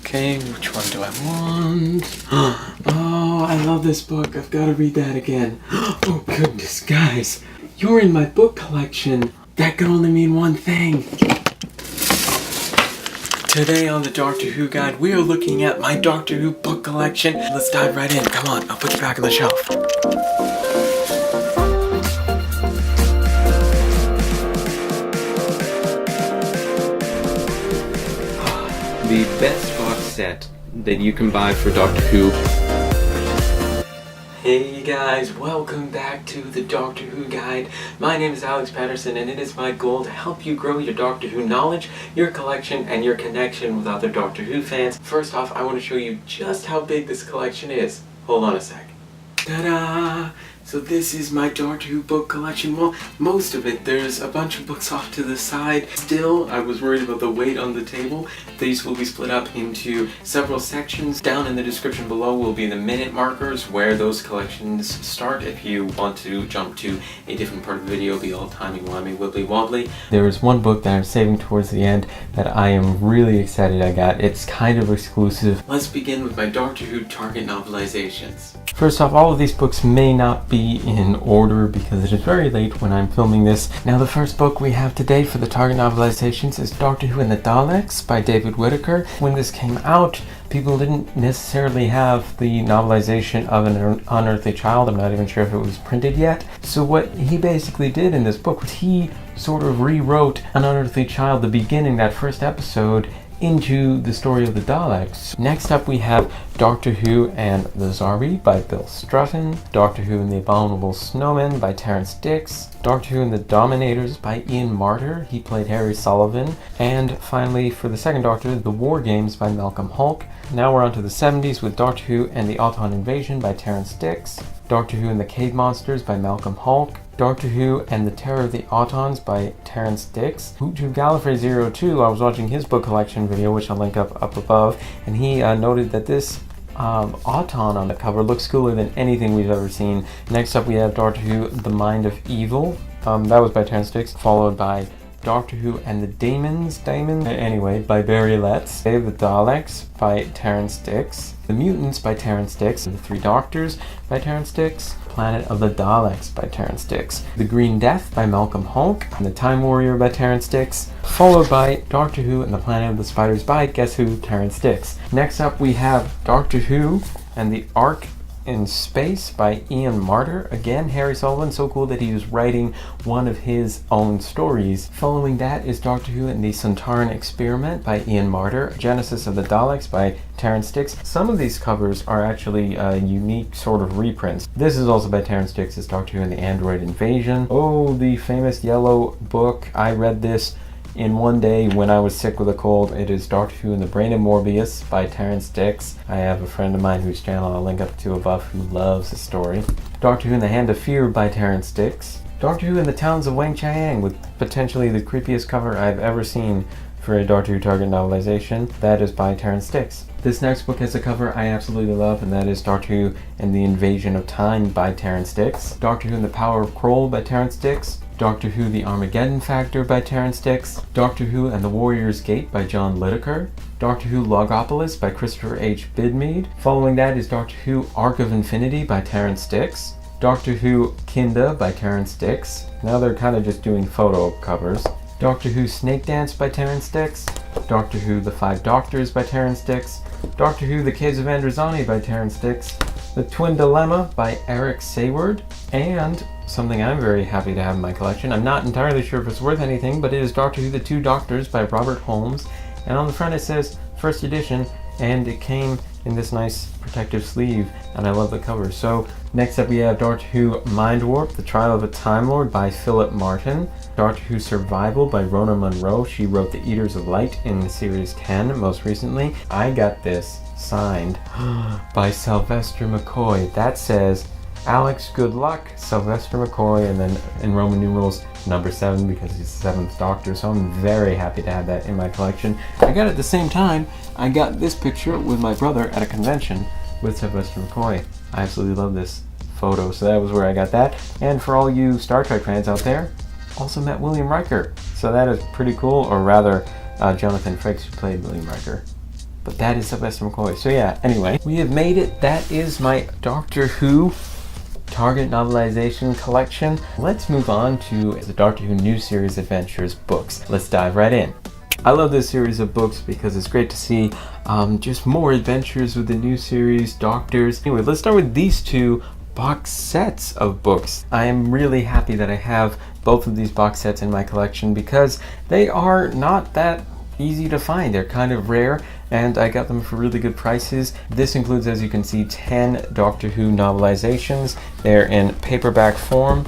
Okay, which one do I want? Oh, I love this book. I've got to read that again. Oh, goodness, guys. You're in my book collection. That can only mean one thing. Today on the Doctor Who Guide, we are looking at my Doctor Who book collection. Let's dive right in. Come on, I'll put you back on the shelf. The best box set that you can buy for Doctor Who. Hey guys, welcome back to the Doctor Who Guide. My name is Alex Patterson and it is my goal to help you grow your Doctor Who knowledge, your collection, and your connection with other Doctor Who fans. First off, I want to show you just how big this collection is. Hold on a sec. Ta-da! So this is my Doctor Who book collection. Well, most of it. There's a bunch of books off to the side. Still, I was worried about the weight on the table. These will be split up into several sections. Down in the description below will be the minute markers where those collections start. If you want to jump to a different part of the video, be all timey-wimey, wibbly-wobbly. There is one book that I'm saving towards the end that I am really excited I got. It's kind of exclusive. Let's begin with my Doctor Who Target Novelizations. First off, all of these books may not be in order because it is very late when I'm filming this. Now the first book we have today for the Target Novelizations is Doctor Who and the Daleks by David Whitaker. When this came out, people didn't necessarily have the novelization of An Unearthly Child. I'm not even sure if it was printed yet. So what he basically did in this book was he sort of rewrote An Unearthly Child, the beginning, that first episode, into the story of the Daleks. Next up we have Doctor Who and the Zarbi by Bill Strutton, Doctor Who and the Abominable Snowmen by Terrance Dicks, Doctor Who and the Dominators by Ian Marter, he played Harry Sullivan, and finally for the second Doctor, The War Games by Malcolm Hulke. Now we're on to the 70s with Doctor Who and the Auton Invasion by Terrance Dicks, Doctor Who and the Cave Monsters by Malcolm Hulke, Doctor Who and the Terror of the Autons by Terrance Dicks. Who Gallifrey 02, I was watching his book collection video, which I'll link up above, and he noted that this Auton on the cover looks cooler than anything we've ever seen. Next up we have Doctor Who, The Mind of Evil. That was by Terrance Dicks, followed by Doctor Who and the Daemons by Barry Letts, Day of the Daleks by Terrance Dicks, The Mutants by Terrance Dicks, The Three Doctors by Terrance Dicks, Planet of the Daleks by Terrance Dicks, The Green Death by Malcolm Hulke, and The Time Warrior by Terrance Dicks, followed by Doctor Who and the Planet of the Spiders by, guess who, Terrance Dicks. Next up we have Doctor Who and the Ark in Space by Ian Marter. Again, Harry Sullivan, so cool that he was writing one of his own stories. Following that is Doctor Who and the Sontaran Experiment by Ian Marter, Genesis of the Daleks by Terrance Dicks. Some of these covers are actually unique sort of reprints. This is also by Terrance Dicks. It's Doctor Who and the Android Invasion. Oh, the famous yellow book. I read this in one day when I was sick with a cold. It is Doctor Who and the Brain of Morbius by Terrance Dicks. I have a friend of mine whose channel I'll link up to above who loves the story. Doctor Who and the Hand of Fear by Terrance Dicks. Doctor Who and the Towns of Weng Chiang, with potentially the creepiest cover I've ever seen for a Doctor Who Target novelization. That is by Terrance Dicks. This next book has a cover I absolutely love, and that is Doctor Who and the Invasion of Time by Terrance Dicks. Doctor Who and the Power of Kroll by Terrance Dicks. Doctor Who The Armageddon Factor by Terrance Dicks, Doctor Who and the Warrior's Gate by John Lidecker, Doctor Who Logopolis by Christopher H. Bidmead. Following that is Doctor Who Arc of Infinity by Terrance Dicks, Doctor Who Kinda by Terrance Dicks. Now they're kind of just doing photo covers. Doctor Who Snake Dance by Terrance Dicks, Doctor Who The Five Doctors by Terrance Dicks, Doctor Who The Caves of Androzani by Terrance Dicks, The Twin Dilemma by Eric Sayward, and something I'm very happy to have in my collection. I'm not entirely sure if it's worth anything, but it is Doctor Who The Two Doctors by Robert Holmes, and on the front it says first edition, and it came in this nice protective sleeve, and I love the cover. So next up we have Doctor Who Mind Warp, The Trial of a Time Lord by Philip Martin, Doctor Who Survival by Rona Munro. She wrote The Eaters of Light in Series 10 most recently. I got this signed by Sylvester McCoy. That says, Alex, good luck, Sylvester McCoy, and then in Roman numerals number 7 because he's the 7th Doctor, so I'm very happy to have that in my collection. I got it at the same time, I got this picture with my brother at a convention with Sylvester McCoy. I absolutely love this photo, so that was where I got that. And for all you Star Trek fans out there, also met William Riker, so that is pretty cool, or rather Jonathan Frakes, who played William Riker. but that is Sylvester McCoy. So yeah, anyway, we have made it. That is my Doctor Who Target novelization collection. Let's move on to the Doctor Who New Series Adventures books. Let's dive right in. I love this series of books because it's great to see just more adventures with the new series, Doctors. Anyway, let's start with these two box sets of books. I am really happy that I have both of these box sets in my collection because they are not that easy to find. They're kind of rare, and I got them for really good prices. This includes, as you can see, 10 Doctor Who novelizations. They're in paperback form,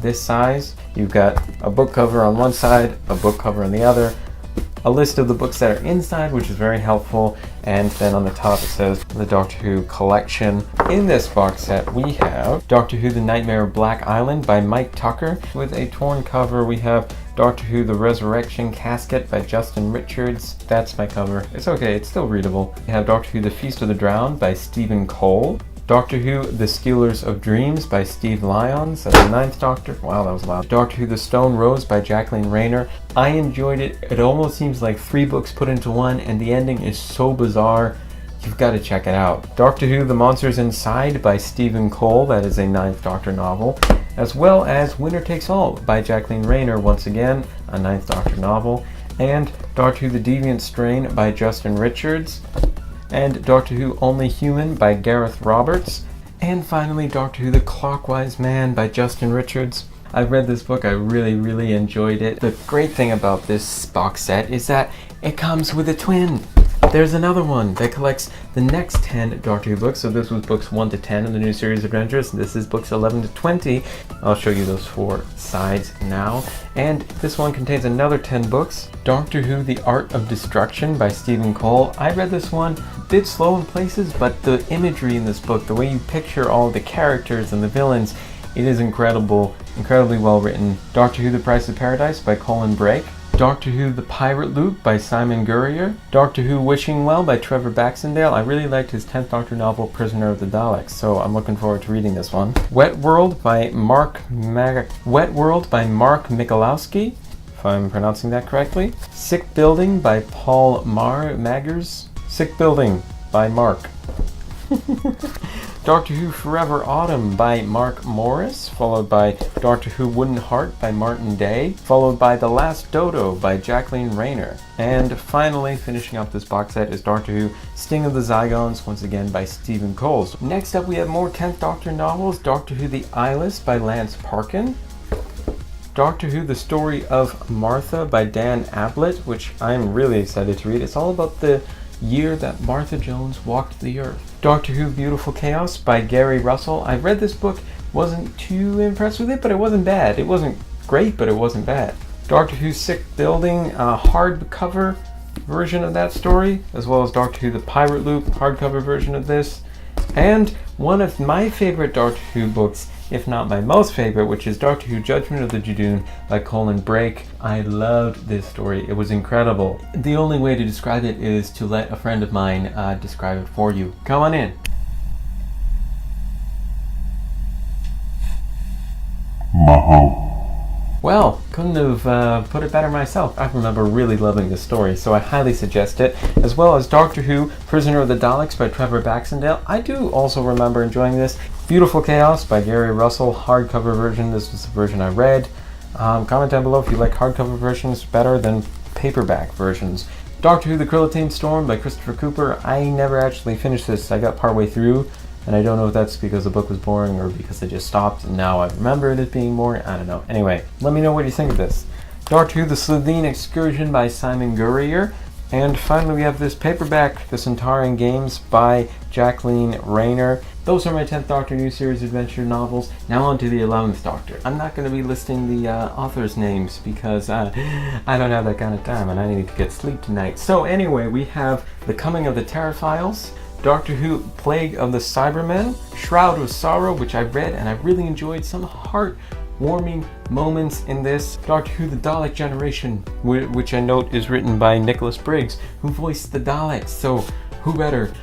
this size. You've got a book cover on one side, a book cover on the other, a list of the books that are inside, which is very helpful, and then on the top it says the Doctor Who collection. In this box set we have Doctor Who The Nightmare of Black Island by Mike Tucker. With a torn cover we have Doctor Who The Resurrection Casket by Justin Richards. That's my cover. It's okay, it's still readable. We have Doctor Who The Feast of the Drowned by Stephen Cole. Doctor Who The Stealers of Dreams by Steve Lyons. That's the 9th Doctor. Wow, that was loud. Doctor Who The Stone Rose by Jacqueline Rayner. I enjoyed it. It almost seems like 3 books put into one, and the ending is so bizarre. You've got to check it out. Doctor Who The Monsters Inside by Stephen Cole. That is a 9th Doctor novel. As well as Winner Takes All by Jacqueline Rayner. Once again, a 9th Doctor novel. And Doctor Who The Deviant Strain by Justin Richards. And Doctor Who Only Human by Gareth Roberts. And finally, Doctor Who The Clockwise Man by Justin Richards. I've read this book, I really enjoyed it. The great thing about this box set is that it comes with a twin. There's another one that collects the next 10 Doctor Who books. So this was books 1 to 10 in the new series Adventures. This is books 11 to 20. I'll show you those 4 sides now. And this one contains another 10 books. Doctor Who The Art of Destruction by Stephen Cole. I read this one, bit slow in places, but the imagery in this book, the way you picture all the characters and the villains, it is incredible, incredibly well written. Doctor Who The Price of Paradise by Colin Brake. Doctor Who The Pirate Loop by Simon Gurrier. Doctor Who Wishing Well by Trevor Baxendale. I really liked his 10th Doctor novel, Prisoner of the Daleks, so I'm looking forward to reading this one. Wet World by Mark Michalowski, if I'm pronouncing that correctly. Sick Building by Paul Maggers. Sick Building by Mark. Doctor Who Forever Autumn by Mark Morris, followed by Doctor Who Wooden Heart by Martin Day, followed by The Last Dodo by Jacqueline Rayner. And finally, finishing up this box set is Doctor Who Sting of the Zygons, once again by Stephen Cole. Next up we have more 10th Doctor novels, Doctor Who The Eyeless by Lance Parkin, Doctor Who The Story of Martha by Dan Ablett, which I'm really excited to read. It's all about the year that Martha Jones walked the earth. Doctor Who Beautiful Chaos by Gary Russell. I read this book, wasn't too impressed with it, but it wasn't bad. It wasn't great, but it wasn't bad. Doctor Who Sick Building, a hardcover version of that story, as well as Doctor Who The Pirate Loop, hardcover version of this. And one of my favorite Doctor Who books, if not my most favorite, which is Doctor Who Judgment of the Judoon by Colin Brake. I loved this story. It was incredible. The only way to describe it is to let a friend of mine describe it for you. Come on in. Well, couldn't have put it better myself. I remember really loving this story, so I highly suggest it. As well as Doctor Who Prisoner of the Daleks by Trevor Baxendale. I do also remember enjoying this. Beautiful Chaos by Gary Russell, hardcover version. This was the version I read. Comment down below if you like hardcover versions better than paperback versions. Doctor Who The Krillitane Storm by Christopher Cooper. I never actually finished this. I got partway through, and I don't know if that's because the book was boring or because I just stopped and now I remember it as being boring. I don't know. Anyway, let me know what you think of this. Doctor Who The Slovene Excursion by Simon Gurrier. And finally we have this paperback, The Centaurian Games by Jacqueline Rayner. Those are my 10th Doctor New Series Adventure novels. Now on to the 11th Doctor. I'm not going to be listing the authors' names because I don't have that kind of time and I need to get sleep tonight. So anyway, we have The Coming of the Terraphiles, Doctor Who Plague of the Cybermen, Shroud of Sorrow, which I read and I really enjoyed some heart-warming moments in this. Doctor Who The Dalek Generation, which I note is written by Nicholas Briggs, who voiced the Daleks. So who better?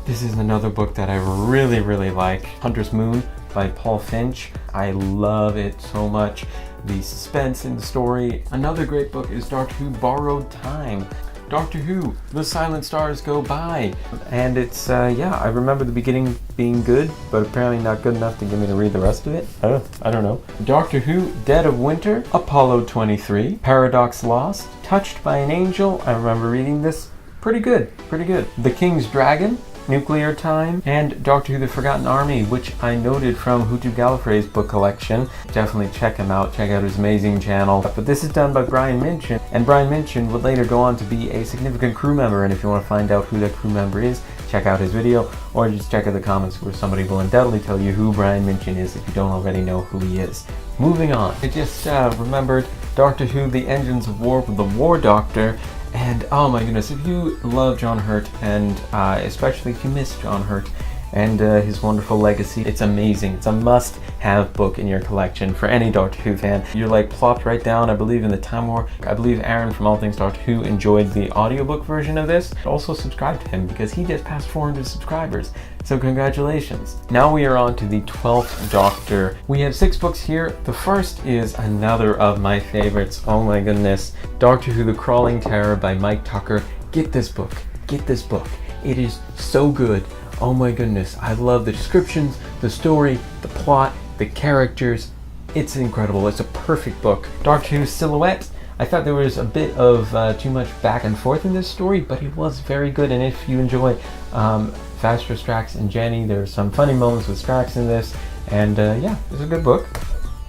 This is another book that I really like. Hunter's Moon by Paul Finch. I love it so much. The suspense in the story. Another great book is Doctor Who Borrowed Time. Doctor Who, The Silent Stars Go By. And it's, yeah, I remember the beginning being good, but apparently not good enough to get me to read the rest of it. I don't know. Doctor Who, Dead of Winter, Apollo 23, Paradox Lost, Touched by an Angel. I remember reading this. Pretty good, pretty good. The King's Dragon, Nuclear Time, and Doctor Who The Forgotten Army, which I noted from Who Whographica's book collection. Definitely check him out, check out his amazing channel. But this is done by Brian Minchin, and Brian Minchin would later go on to be a significant crew member, and if you want to find out who that crew member is, check out his video, or just check out the comments where somebody will undoubtedly tell you who Brian Minchin is if you don't already know who he is. Moving on, I just remembered Doctor Who The Engines of War with the War Doctor. And oh my goodness, if you love John Hurt, and especially if you miss John Hurt and his wonderful legacy, it's amazing. It's a must-have book in your collection for any Doctor Who fan. You're like plopped right down, I believe, in the Time War. I believe Aaron from All Things Doctor Who enjoyed the audiobook version of this. Also subscribe to him because he just passed 400 subscribers. So congratulations. Now we are on to the 12th Doctor. We have 6 books here. The first is another of my favorites. Oh my goodness. Doctor Who The Crawling Terror by Mike Tucker. Get this book. Get this book. It is so good. Oh my goodness. I love the descriptions, the story, the plot, the characters. It's incredible. It's a perfect book. Doctor Who Silhouette. I thought there was a bit of too much back and forth in this story, but it was very good. And if you enjoy Faster Strax and Jenny, there are some funny moments with Strax in this. And yeah, it's a good book.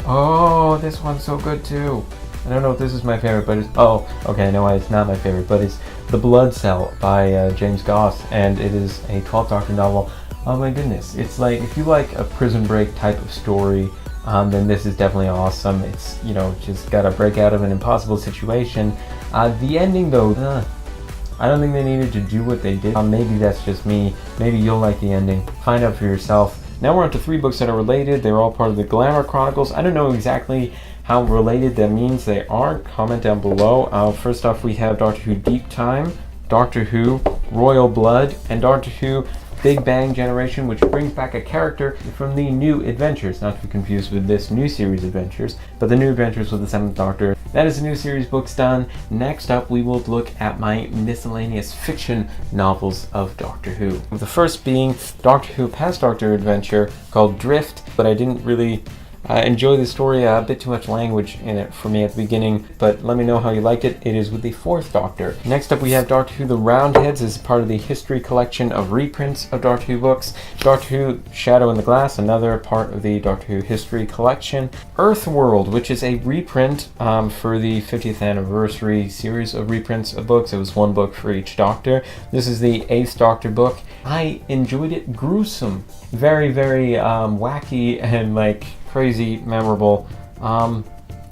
Oh, this one's so good too. I don't know if this is my favorite, but it's... Oh, okay, no, it's not my favorite, but it's The Blood Cell by James Goss, and it is a 12th Doctor novel. Oh my goodness. It's like, if you like a Prison Break type of story, then this is definitely awesome. It's, you know, just gotta break out of an impossible situation. The ending, though, I don't think they needed to do what they did. Maybe that's just me. Maybe you'll like the ending. Find out for yourself. Now we're on to 3 books that are related. They're all part of the Glamour Chronicles. I don't know exactly how related that means they are. Comment down below. First off, we have Doctor Who Deep Time, Doctor Who Royal Blood, and Doctor Who Big Bang Generation, which brings back a character from the New Adventures, not to be confused with this new series Adventures, but the New Adventures with the 7th Doctor. That is the new series books done. Next up, we will look at my miscellaneous fiction novels of Doctor Who. The first being Doctor Who Past Doctor adventure called Drift, but I didn't really enjoy the story. A bit too much language in it for me at the beginning, but let me know how you liked it. It is with the 4th Doctor. Next up we have Doctor Who The Roundheads. This is part of the history collection of reprints of Doctor Who books. Doctor Who Shadow in the Glass, another part of the Doctor Who history collection. Earthworld, which is a reprint for the 50th anniversary series of reprints of books. It was 1 book for each Doctor. This is the 8th Doctor book. I enjoyed it. Gruesome. Very, very wacky and like crazy memorable.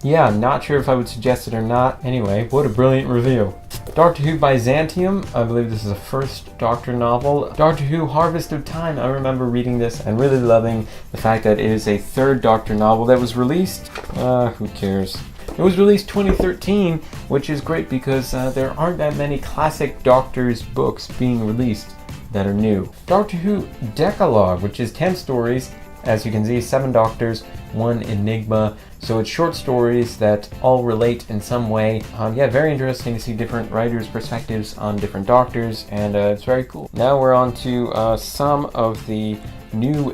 Yeah, not sure if I would suggest it or not. Anyway, what a brilliant review. Doctor Who Byzantium, I believe this is a 1st Doctor novel. Doctor Who Harvest of Time, I remember reading this and really loving the fact that it is a 3rd Doctor novel that was released. Who cares? It was released 2013, which is great because there aren't that many classic Doctor's books being released that are new. Doctor Who Decalogue, which is 10 stories. As you can see, 7 Doctors, 1 Enigma. So it's short stories that all relate in some way. Yeah, very interesting to see different writers' perspectives on different Doctors, and it's very cool. Now we're on to some of the new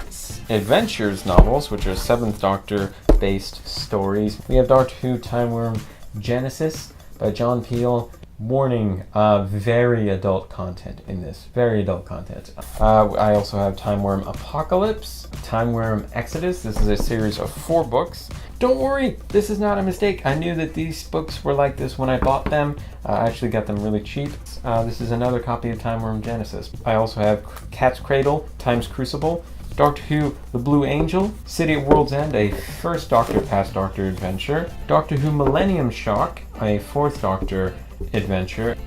Adventures novels, which are 7th Doctor based stories. We have Doctor Who Time Worm Genesis by John Peel. Warning, very adult content in this. Very adult content. I also have Time Worm Apocalypse, Time Worm Exodus. This is a series of 4 books. Don't worry, this is not a mistake. I knew that these books were like this when I bought them. I actually got them really cheap. This is another copy of Time Worm Genesis. I also have Cat's Cradle, Time's Crucible, Doctor Who The Blue Angel, City at World's End, a 1st Doctor Past Doctor adventure, Doctor Who Millennium Shock, a 4th Doctor adventure.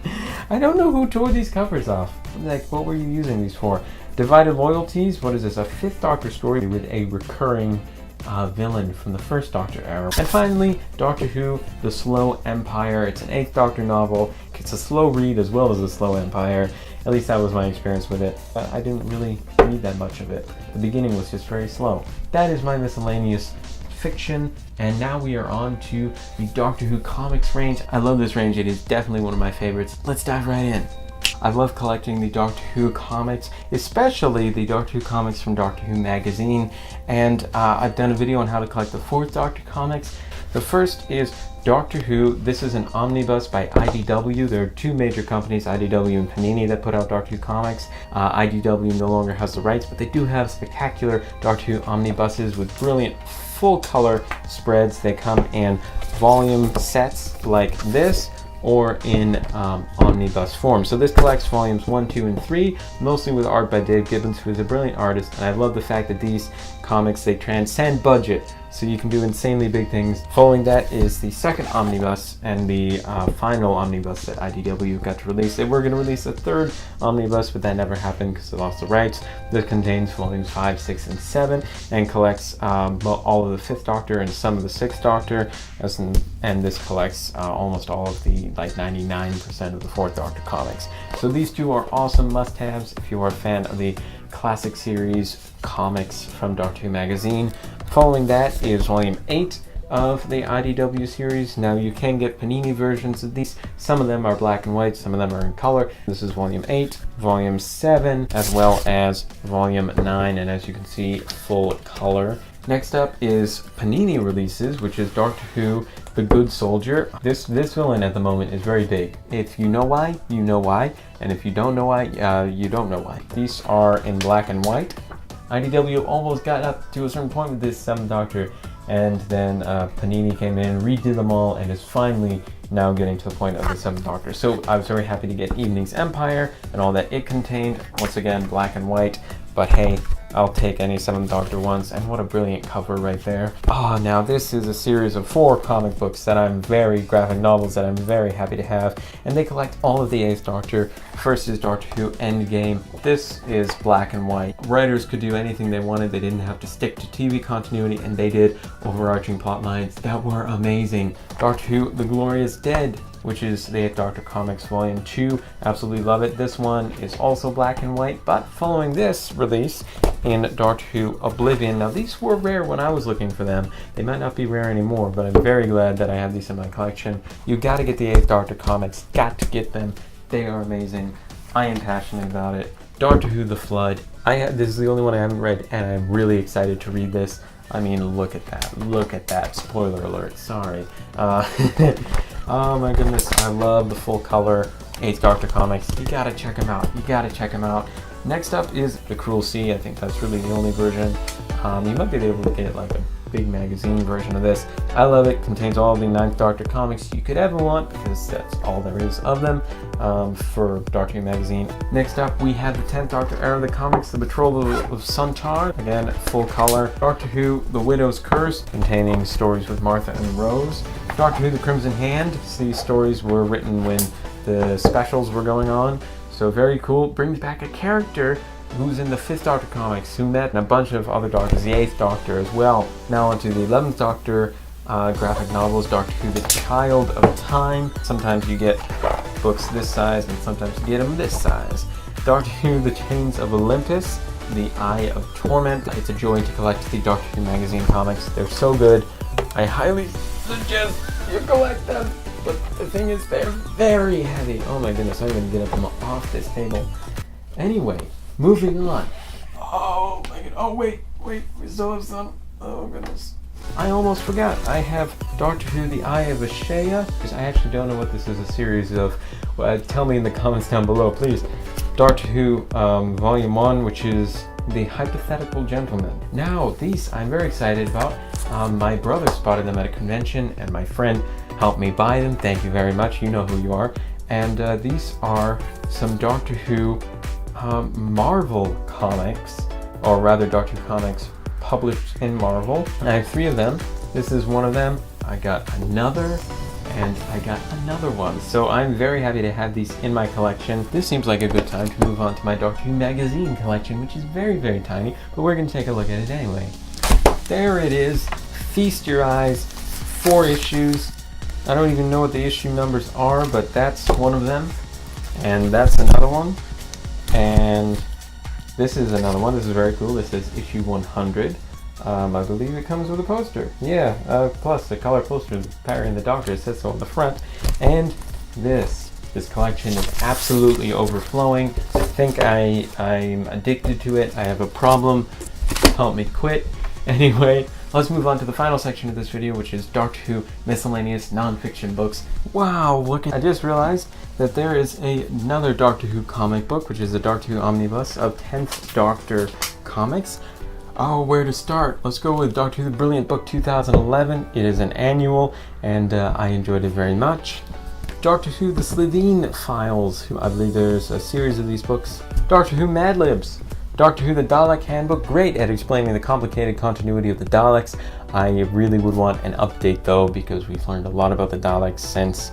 I don't know who tore these covers off. Like, what were you using these for? Divided Loyalties, what is this? A 5th Doctor story with a recurring villain from the 1st Doctor era. And finally, Doctor Who The Slow Empire. It's an 8th Doctor novel. It's a slow read as well as a slow empire. At least that was my experience with it. But I didn't really read that much of it. The beginning was just very slow. That is my miscellaneous Nonfiction, and now we are on to the Doctor Who comics range. I love this range, it is definitely one of my favorites. Let's dive right in. I love collecting the Doctor Who comics, especially the Doctor Who comics from Doctor Who magazine, and I've done a video on how to collect the 4th Doctor comics. The first is Doctor Who. This is an omnibus by IDW. There are two major companies, IDW and Panini, that put out Doctor Who comics. IDW no longer has the rights, but they do have spectacular Doctor Who omnibuses with brilliant full-color spreads. They come in volume sets like this, or in omnibus form. So this collects volumes 1, 2, and 3, mostly with art by Dave Gibbons, who is a brilliant artist, and I love the fact that these comics, they transcend budget, so you can do insanely big things. Following that is the second omnibus and the final omnibus that IDW got to release. They were going to release a third omnibus, but that never happened because they lost the rights. This contains volumes 5, 6, and 7, and collects all of the 5th Doctor and some of the 6th Doctor, and this collects almost all of the, like 99% of the 4th Doctor comics. So these two are awesome must-haves if you are a fan of the classic series comics from Doctor Who magazine. Following that is volume 8 of the IDW series. Now you can get Panini versions of these. Some of them are black and white, some of them are in color. This is volume 8, volume 7, as well as volume 9, and as you can see, full color. Next up is Panini releases, which is Doctor Who The Good Soldier. This villain at the moment is very big. If you know why, you know why. And if you don't know why, you don't know why. These are in black and white. IDW almost got up to a certain point with this 7th Doctor, and then Panini came in, redid them all, and is finally now getting to the point of the 7th Doctor. So I was very happy to get Evening's Empire and all that it contained. Once again, black and white, but hey, I'll take any 7th Doctor once, and what a brilliant cover right there. Now this is a series of 4 comic books graphic novels that I'm very happy to have, and they collect all of the 8th Doctor. First is Doctor Who Endgame. This is black and white. Writers could do anything they wanted. They didn't have to stick to TV continuity, and they did overarching plot lines that were amazing. Doctor Who The Glorious Dead, which is the 8th Doctor Comics Volume 2. Absolutely love it. This one is also black and white, but following this release in Doctor Who Oblivion. Now these were rare when I was looking for them. They might not be rare anymore, but I'm very glad that I have these in my collection. You gotta get the 8th Doctor comics. Got to get them. They are amazing. I am passionate about it. Doctor Who The Flood. This is the only one I haven't read, and I'm really excited to read this. I mean, look at that. Look at that. Spoiler alert. Sorry. Oh my goodness. I love the full color 8th Doctor comics. You gotta check them out. You gotta check them out. Next up is The Cruel Sea. I think that's really the only version. You might be able to get like a big magazine version of this. I love it. Contains all the 9th Doctor comics you could ever want, because that's all there is of them for Doctor Who magazine. Next up, we have the 10th Doctor era of the comics, The Betrothal of Suntar. Again, full color. Doctor Who The Widow's Curse, containing stories with Martha and Rose. Doctor Who The Crimson Hand. These stories were written when the specials were going on. So very cool. Brings back a character who's in the 5th Doctor comics, who met a bunch of other Doctors, the 8th Doctor as well. Now onto the 11th Doctor graphic novels, Doctor Who The Child of Time. Sometimes you get books this size, and sometimes you get them this size. Doctor Who The Chains of Olympus, The Eye of Torment. It's a joy to collect the Doctor Who magazine comics. They're so good. I highly suggest you collect them. But the thing is, they're very heavy. Oh my goodness, I'm gonna get them off this table. Anyway, moving on. Oh my god. Oh wait, we still have some. Oh goodness. I almost forgot. I have Doctor Who The Eye of Ashaya, because I actually don't know what this is a series of. Tell me in the comments down below, please. Doctor Who Volume 1, which is The Hypothetical Gentleman. Now, these I'm very excited about. My brother spotted them at a convention, and my friend helped me buy them. Thank you very much. You know who you are. And these are some Doctor Who Marvel comics, or rather Doctor Who comics published in Marvel. I have 3 of them. This is one of them. I got another, and I got another one. So I'm very happy to have these in my collection. This seems like a good time to move on to my Doctor Who magazine collection, which is very, very tiny, but we're going to take a look at it anyway. There it is. Feast your eyes. 4 issues. I don't even know what the issue numbers are, but that's one of them. And that's another one. And this is another one. This is very cool. This is issue 100. I believe it comes with a poster. Yeah, plus the color poster of Perry and the Doctor. It says so on the front. And this collection is absolutely overflowing. I think I'm addicted to it. I have a problem. Help me quit. Anyway, let's move on to the final section of this video, which is Doctor Who Miscellaneous Nonfiction books. Wow, I just realized that there is another Doctor Who comic book, which is the Doctor Who Omnibus of 10th Doctor comics. Oh, where to start? Let's go with Doctor Who The Brilliant Book 2011. It is an annual, and I enjoyed it very much. Doctor Who The Slitheen Files. I believe there's a series of these books. Doctor Who Mad Libs. Doctor Who The Dalek Handbook, great at explaining the complicated continuity of the Daleks. I really would want an update though, because we've learned a lot about the Daleks since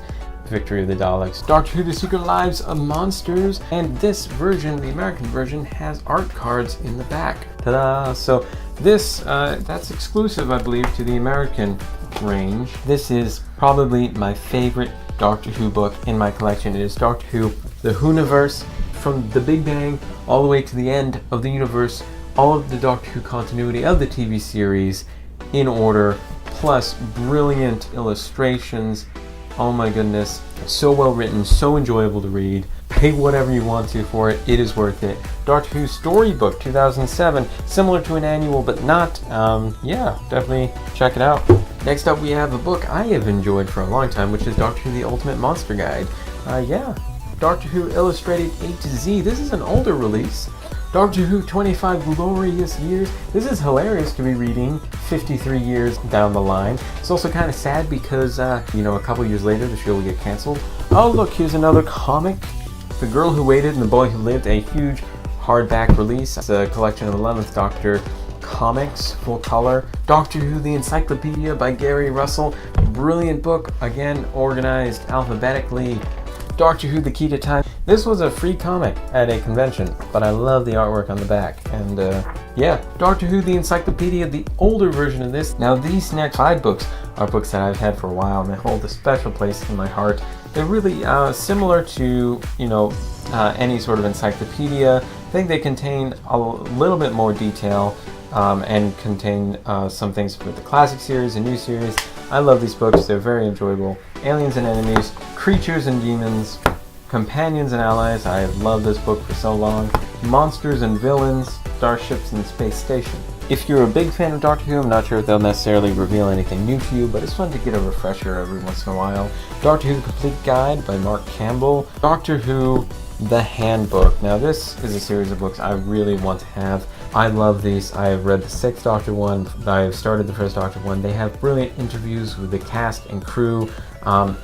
Victory of the Daleks. Doctor Who The Secret Lives of Monsters, and this version, the American version, has art cards in the back. Ta-da! So this, that's exclusive, I believe, to the American range. This is probably my favorite Doctor Who book in my collection. It is Doctor Who The Whoniverse, from the Big Bang all the way to the end of the universe, all of the Doctor Who continuity of the TV series in order, plus brilliant illustrations. Oh my goodness, so well written, so enjoyable to read. Pay whatever you want to for it, it is worth it. Doctor Who Storybook 2007, similar to an annual but not. Yeah, definitely check it out. Next up we have a book I have enjoyed for a long time, which is Doctor Who The Ultimate Monster Guide. Yeah. Doctor Who Illustrated A to Z. This is an older release. Doctor Who 25 Glorious Years. This is hilarious to be reading 53 years down the line. It's also kind of sad because, you know, a couple years later the show will get cancelled. Oh look, here's another comic. The Girl Who Waited and the Boy Who Lived, a huge hardback release. It's a collection of 11th Doctor comics, full color. Doctor Who The Encyclopedia by Gary Russell. Brilliant book, again organized alphabetically. Doctor Who The Key to Time. This was a free comic at a convention, but I love the artwork on the back. And yeah, Doctor Who The Encyclopedia, the older version of this. Now these next 5 books are books that I've had for a while and they hold a special place in my heart. They're really similar to, you know, any sort of encyclopedia. I think they contain a little bit more detail and contain some things with the classic series and new series. I love these books, they're very enjoyable. Aliens and Enemies, Creatures and Demons, Companions and Allies, I have loved this book for so long. Monsters and Villains, Starships and Space Station. If you're a big fan of Doctor Who, I'm not sure if they'll necessarily reveal anything new to you, but it's fun to get a refresher every once in a while. Doctor Who The Complete Guide by Mark Campbell. Doctor Who The Handbook. Now this is a series of books I really want to have. I love these. I have read the 6th Doctor one. I have started the 1st Doctor one. They have brilliant interviews with the cast and crew.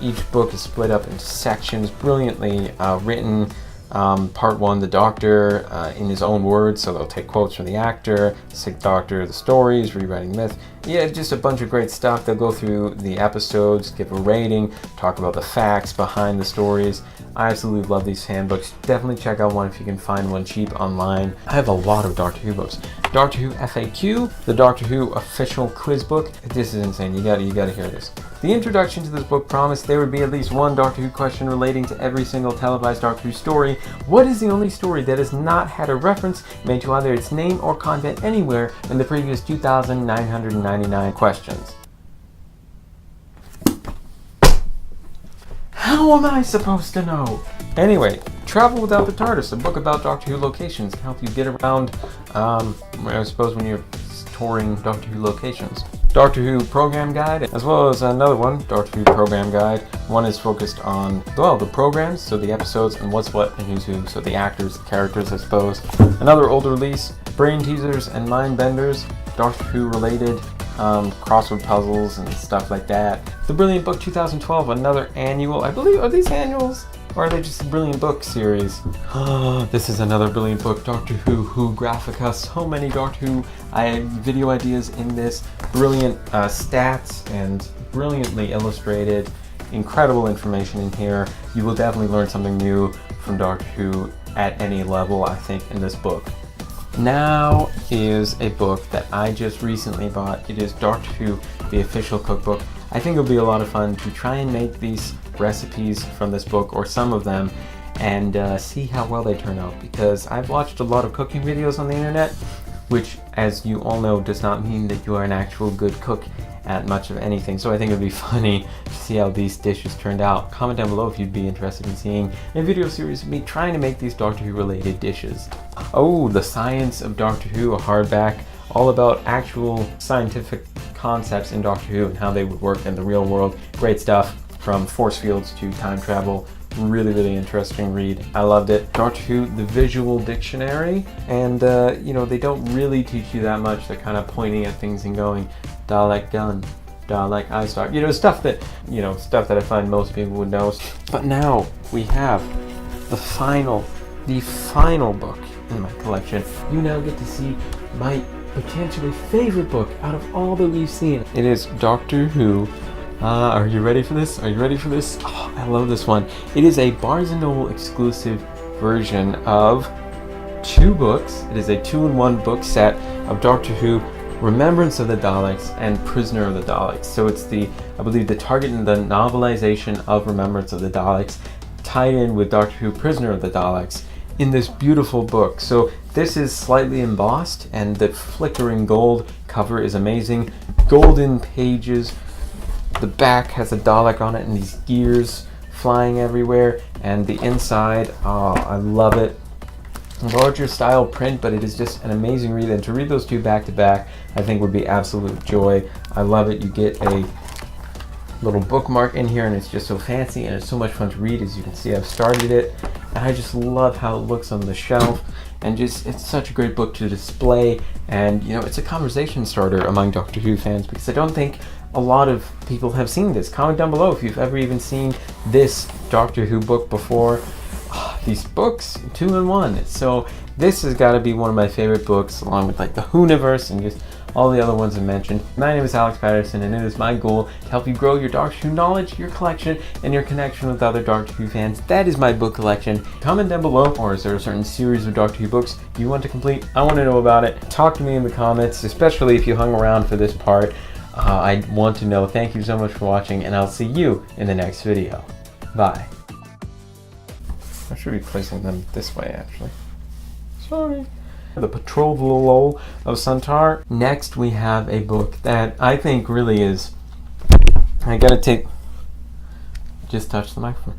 Each book is split up into sections, brilliantly written. Part 1, the Doctor in his own words, so they'll take quotes from the actor. The 6th Doctor, the stories, rewriting myth. Yeah, just a bunch of great stuff. They'll go through the episodes, give a rating, talk about the facts behind the stories. I absolutely love these handbooks. Definitely check out one if you can find one cheap online. I have a lot of Doctor Who books. Doctor Who FAQ, the Doctor Who official quiz book. This is insane. You gotta hear this. The introduction to this book promised there would be at least one Doctor Who question relating to every single televised Doctor Who story. What is the only story that has not had a reference made to either its name or content anywhere in the previous 2,999 questions? How am I supposed to know? Anyway, Travel Without the TARDIS, a book about Doctor Who locations to help you get around, I suppose when you're touring Doctor Who locations. Doctor Who Program Guide, as well as another one, Doctor Who Program Guide. One is focused on, well, the programs, so the episodes and what's what and who's who, so the actors, the characters, I suppose. Another older release, Brain Teasers and Mind Benders, Doctor Who related, crossword puzzles and stuff like that. The Brilliant Book 2012, another annual. I believe, are these annuals? Or are they just a Brilliant Book series? This is another Brilliant Book, Doctor Who Whographica. So many Doctor Who video ideas in this. Brilliant stats and brilliantly illustrated. Incredible information in here. You will definitely learn something new from Doctor Who at any level, I think, in this book. Now is a book that I just recently bought. It is Doctor Who, the official cookbook. I think it'll be a lot of fun to try and make these recipes from this book, or some of them, and see how well they turn out, because I've watched a lot of cooking videos on the internet. which, as you all know, does not mean that you are an actual good cook at much of anything. So I think it would be funny to see how these dishes turned out. Comment down below if you'd be interested in seeing a video series of me trying to make these Doctor Who related dishes. Oh, The Science of Doctor Who, a hardback, all about actual scientific concepts in Doctor Who and how they would work in the real world. Great stuff, from force fields to time travel. Really interesting read. I loved it. Doctor Who, the Visual Dictionary, and you know, they don't really teach you that much. They're kind of pointing at things and going, Dalek gun, Dalek eye star. You know, stuff that I find most people would know. But now we have the final book in my collection. You now get to see my potentially favorite book out of all that we've seen. It is Doctor Who. Are you ready for this? Are you ready for this? Oh, I love this one. It is a Barnes & Noble exclusive version of 2 books. It is a 2-in-1 book set of Doctor Who, Remembrance of the Daleks and Prisoner of the Daleks. So it's I believe the target and the novelization of Remembrance of the Daleks tied in with Doctor Who, Prisoner of the Daleks in this beautiful book. So this is slightly embossed, and the flickering gold cover is amazing. Golden pages. The back has a Dalek on it and these gears flying everywhere, and the inside, oh, I love it. Larger style print, but it is just an amazing read, and to read those 2 back to back I think would be absolute joy. I love it. You get a little bookmark in here, and it's just so fancy, and it's so much fun to read. As you can see, I've started it, and I just love how it looks on the shelf, and just, it's such a great book to display. And you know, it's a conversation starter among Doctor Who fans, because I don't think a lot of people have seen this. Comment down below if you've ever even seen this Doctor Who book before. These books, 2-in-1. So this has got to be one of my favorite books, along with like the Whoniverse and just all the other ones I mentioned. My name is Alex Patterson, and it is my goal to help you grow your Doctor Who knowledge, your collection, and your connection with other Doctor Who fans. That is my book collection. Comment down below, or is there a certain series of Doctor Who books you want to complete? I want to know about it. Talk to me in the comments, especially if you hung around for this part. I want to know. Thank you so much for watching, and I'll see you in the next video. Bye. I should be placing them this way, actually. Sorry. The Patrol of Santar. Next, we have a book that I think really is... I gotta take... Just touch the microphone.